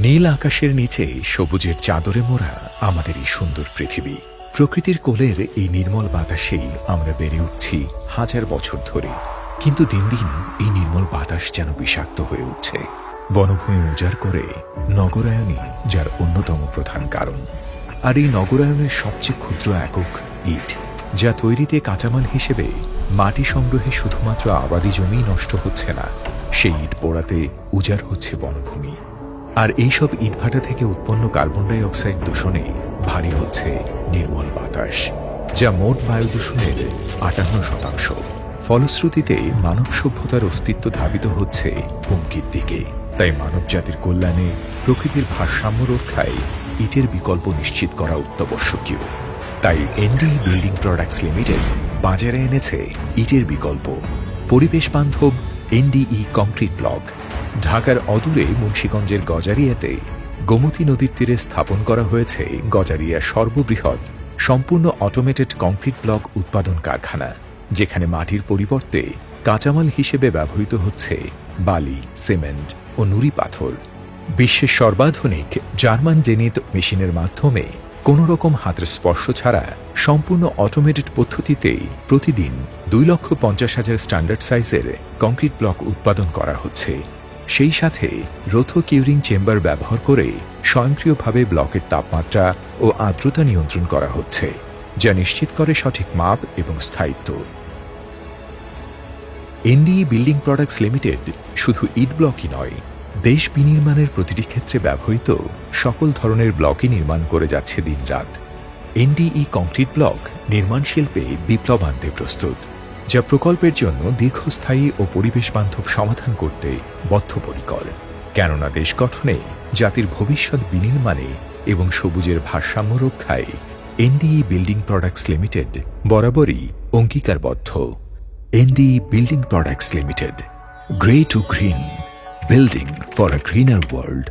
নীল আকাশের নিচে সবুজের চাদরে মোড়া আমাদের এই সুন্দর পৃথিবী। প্রকৃতির কোলের এই নির্মল বাতাসেই আমরা বেড়ে উঠছি হাজার বছর ধরে। কিন্তু দিন দিন এই নির্মল বাতাস যেন বিষাক্ত হয়ে উঠছে। বনভূমি উজাড় করে নগরায়নই যার অন্যতম প্রধান কারণ। আর এই নগরায়নের সবচেয়ে ক্ষুদ্র একক ইট, যা তৈরিতে কাঁচামাল হিসেবে মাটি সংগ্রহে শুধুমাত্র আবাদি জমি নষ্ট হচ্ছে না, সেই ইট পোড়াতে উজাড় হচ্ছে বনভূমি। আর এইসব ইটভাটা থেকে উৎপন্ন কার্বন ডাই অক্সাইড দূষণে ভারী হচ্ছে নির্মল বাতাস, যা মোট বায়ু দূষণের ৫৮%। ফলশ্রুতিতে মানব সভ্যতার অস্তিত্ব ধাবিত হচ্ছে হুমকির দিকে। তাই মানব জাতির কল্যাণে প্রকৃতির ভারসাম্য রক্ষায় ইটের বিকল্প নিশ্চিত করা অত্যাবশ্যকীয়। তাই এনডি বিল্ডিং প্রোডাক্টস লিমিটেড বাজারে এনেছে ইটের বিকল্প, পরিবেশ বান্ধব এনডিই কংক্রিট ব্লক। ঢাকার অদূরে মুন্সিগঞ্জের গজারিয়াতে গোমতী নদীর তীরে স্থাপন করা হয়েছে গজারিয়ার সর্ববৃহৎ সম্পূর্ণ অটোমেটেড কংক্রিট ব্লক উৎপাদন কারখানা, যেখানে মাটির পরিবর্তে কাঁচামাল হিসেবে ব্যবহৃত হচ্ছে বালি, সিমেন্ট ও নুড়ি পাথর। বিশ্বের সর্বাধুনিক জার্মান জেনিত মেশিনের মাধ্যমে কোনো রকম হাতের স্পর্শ ছাড়া সম্পূর্ণ অটোমেটেড পদ্ধতিতে প্রতিদিন ২,৫০,০০০ স্ট্যান্ডার্ড সাইজের কংক্রিট ব্লক উৎপাদন করা হচ্ছে। সেই সাথে রোথো কিউরিং চেম্বার ব্যবহার করে স্বয়ংক্রিয়ভাবে ব্লকের তাপমাত্রা ও আর্দ্রতা নিয়ন্ত্রণ করা হচ্ছে, যা নিশ্চিত করে সঠিক মাপ এবং স্থায়িত্ব। এনডিই বিল্ডিং প্রোডাক্টস লিমিটেড শুধু ইট ব্লকই নয়, দেশ বিনির্মাণের প্রতিটি ক্ষেত্রে ব্যবহৃত সকল ধরনের ব্লকই নির্মাণ করে যাচ্ছে দিনরাত। এনডিই কংক্রিট ব্লক নির্মাণ শিল্পে বিপ্লব আনতে প্রস্তুত, যা প্রকল্পের জন্য দীর্ঘস্থায়ী ও পরিবেশ বান্ধব সমাধান করতে বদ্ধপরিকর। কেননা দেশ গঠনে, জাতির ভবিষ্যৎ বিনির্মাণে এবং সবুজের ভারসাম্য রক্ষায় এনডিই বিল্ডিং প্রোডাক্টস লিমিটেড বরাবরই অঙ্গীকারবদ্ধ। NDE building products limited, grey to green, building for a greener world.